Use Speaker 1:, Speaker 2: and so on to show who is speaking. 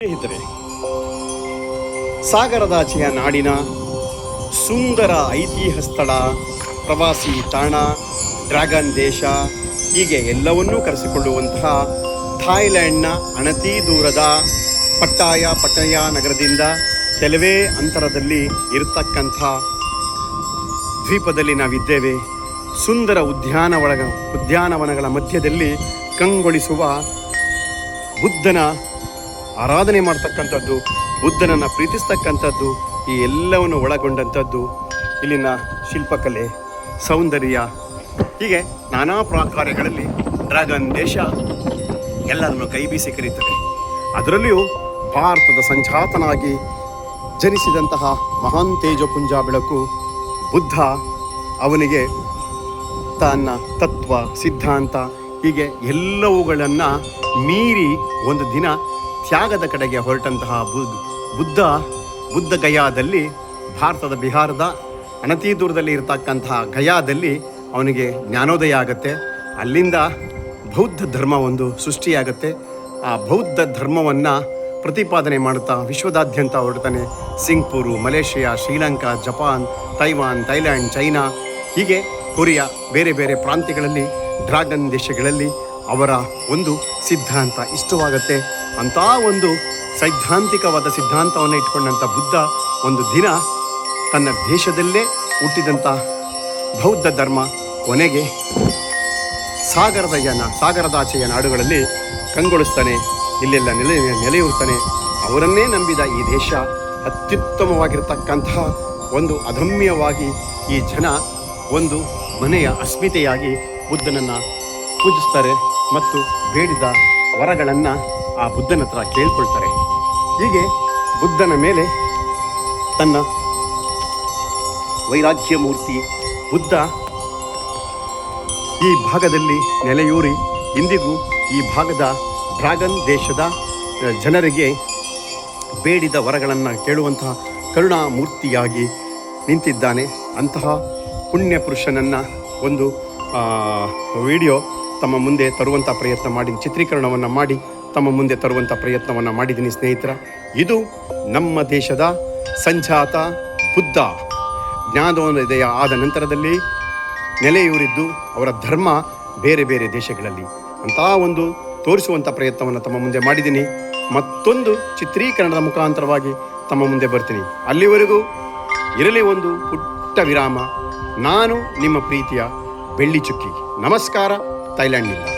Speaker 1: ಸ್ನೇಹಿತರೆ, ಸಾಗರದಾಚೆಯ ನಾಡಿನ ಸುಂದರ ಐತಿಹ್ಯ ಸ್ಥಳ, ಪ್ರವಾಸಿ ತಾಣ, ಡ್ರ್ಯಾಗನ್ ದೇಶ ಹೀಗೆ ಎಲ್ಲವನ್ನೂ ಕರೆಸಿಕೊಳ್ಳುವಂತಹ ಥಾಯ್ಲ್ಯಾಂಡ್ನ ಅಣತಿ ದೂರದ ಪಟ್ಟಾಯ ನಗರದಿಂದ ಕೆಲವೇ ಅಂತರದಲ್ಲಿ ಇರತಕ್ಕಂಥ ದ್ವೀಪದಲ್ಲಿ ನಾವಿದ್ದೇವೆ. ಸುಂದರ ಉದ್ಯಾನವನಗಳ ಮಧ್ಯದಲ್ಲಿ ಕಂಗೊಳಿಸುವ ಬುದ್ಧನ ಆರಾಧನೆ ಮಾಡ್ತಕ್ಕಂಥದ್ದು, ಬುದ್ಧನನ್ನು ಪ್ರೀತಿಸ್ತಕ್ಕಂಥದ್ದು, ಈ ಎಲ್ಲವನ್ನು ಒಳಗೊಂಡಂಥದ್ದು ಇಲ್ಲಿನ ಶಿಲ್ಪಕಲೆ, ಸೌಂದರ್ಯ, ಹೀಗೆ ನಾನಾ ಪ್ರಕಾರಗಳಲ್ಲಿ ಡ್ರ್ಯಾಗನ್ ದೇಶ ಎಲ್ಲರನ್ನು ಕೈ ಬೀಸಿ ಕರೀತದೆ. ಅದರಲ್ಲಿಯೂ ಭಾರತದ ಸಂಜಾತನಾಗಿ ಜನಿಸಿದಂತಹ ಮಹಾನ್ ತೇಜಪುಂಜ ಬೆಳಕು ಬುದ್ಧ, ಅವನಿಗೆ ತನ್ನ ತತ್ವ ಸಿದ್ಧಾಂತ ಹೀಗೆ ಎಲ್ಲವುಗಳನ್ನು ಮೀರಿ ಒಂದು ದಿನ ತ್ಯಾಗದ ಕಡೆಗೆ ಹೊರಟಂತಹ ಬುದ್ಧ ಗಯಾದಲ್ಲಿ, ಭಾರತದ ಬಿಹಾರದ ಅಣತಿ ದೂರದಲ್ಲಿ ಇರತಕ್ಕಂತಹ ಗಯಾದಲ್ಲಿ ಅವನಿಗೆ ಜ್ಞಾನೋದಯ ಆಗುತ್ತೆ. ಅಲ್ಲಿಂದ ಬೌದ್ಧ ಧರ್ಮ ಒಂದು ಸೃಷ್ಟಿಯಾಗುತ್ತೆ. ಆ ಬೌದ್ಧ ಧರ್ಮವನ್ನು ಪ್ರತಿಪಾದನೆ ಮಾಡುತ್ತಾ ವಿಶ್ವದಾದ್ಯಂತ ಹೊರಡ್ತಾನೆ. Singapore, Malaysia, Sri Lanka, Japan, Taiwan, Thailand, China, ಹೀಗೆ ಕೊರಿಯಾ, ಬೇರೆ ಬೇರೆ ಪ್ರಾಂತ್ಯಗಳಲ್ಲಿ ಡ್ರ್ಯಾಗನ್ ದೇಶಗಳಲ್ಲಿ ಅವರ ಒಂದು ಸಿದ್ಧಾಂತ ಇಷ್ಟವಾಗುತ್ತೆ. ಅಂಥ ಒಂದು ಸೈದ್ಧಾಂತಿಕವಾದ ಸಿದ್ಧಾಂತವನ್ನು ಇಟ್ಕೊಂಡಂಥ ಬುದ್ಧ ಒಂದು ದಿನ ತನ್ನ ದೇಶದಲ್ಲೇ ಹುಟ್ಟಿದಂಥ ಬೌದ್ಧ ಧರ್ಮ ಕೊನೆಗೆ ಸಾಗರದಾಚೆಯ ನಾಡುಗಳಲ್ಲಿ ಕಂಗೊಳಿಸ್ತಾನೆ, ಇಲ್ಲೆಲ್ಲ ನೆಲೆಯೂರ್ತಾನೆ. ಅವರನ್ನೇ ನಂಬಿದ ಈ ದೇಶ ಅತ್ಯುತ್ತಮವಾಗಿರ್ತಕ್ಕಂತಹ ಒಂದು ಅದಮ್ಯವಾಗಿ ಈ ಜನ ಒಂದು ಮನೆಯ ಅಸ್ಮಿತೆಯಾಗಿ ಬುದ್ಧನನ್ನು ಪೂಜಿಸ್ತಾರೆ ಮತ್ತು ಬೇಡಿದ ವರಗಳನ್ನು ಆ ಬುದ್ಧನ ಹತ್ರ ಕೇಳ್ಕೊಳ್ತಾರೆ. ಹೀಗೆ ಬುದ್ಧನ ಮೇಲೆ ತನ್ನ ವೈರಾಗ್ಯ ಮೂರ್ತಿ ಬುದ್ಧ ಈ ಭಾಗದಲ್ಲಿ ನೆಲೆಯೂರಿ ಇಂದಿಗೂ ಈ ಭಾಗದ ಡ್ರ್ಯಾಗನ್ ದೇಶದ ಜನರಿಗೆ ಬೇಡಿದ ವರಗಳನ್ನು ಕೇಳುವಂತಹ ಕರುಣಾಮೂರ್ತಿಯಾಗಿ ನಿಂತಿದ್ದಾನೆ. ಅಂತಹ ಪುಣ್ಯ ಪುರುಷನನ್ನು ಒಂದು ವಿಡಿಯೋ ತಮ್ಮ ಮುಂದೆ ತರುವಂಥ ಪ್ರಯತ್ನ ಮಾಡಿ, ಚಿತ್ರೀಕರಣವನ್ನು ಮಾಡಿ ತಮ್ಮ ಮುಂದೆ ತರುವಂಥ ಪ್ರಯತ್ನವನ್ನು ಮಾಡಿದ್ದೀನಿ ಸ್ನೇಹಿತರ. ಇದು ನಮ್ಮ ದೇಶದ ಸಂಜಾತ ಬುದ್ಧ ಜ್ಞಾನೋದಯ ಆದ ನಂತರದಲ್ಲಿ ನೆಲೆಯೂರಿದ್ದು ಅವರ ಧರ್ಮ ಬೇರೆ ಬೇರೆ ದೇಶಗಳಲ್ಲಿ ಅಂಥ ಒಂದು ತೋರಿಸುವಂಥ ಪ್ರಯತ್ನವನ್ನು ತಮ್ಮ ಮುಂದೆ ಮಾಡಿದ್ದೀನಿ. ಮತ್ತೊಂದು ಚಿತ್ರೀಕರಣದ ಮುಖಾಂತರವಾಗಿ ತಮ್ಮ ಮುಂದೆ ಬರ್ತೀನಿ. ಅಲ್ಲಿವರೆಗೂ ಇರಲಿ ಒಂದು ಪುಟ್ಟ ವಿರಾಮ. ನಾನು ನಿಮ್ಮ ಪ್ರೀತಿಯ ಬೆಳ್ಳಿ ಚುಕ್ಕಿ. ನಮಸ್ಕಾರ, ಥೈಲ್ಯಾಂಡ್ನಿಂದ.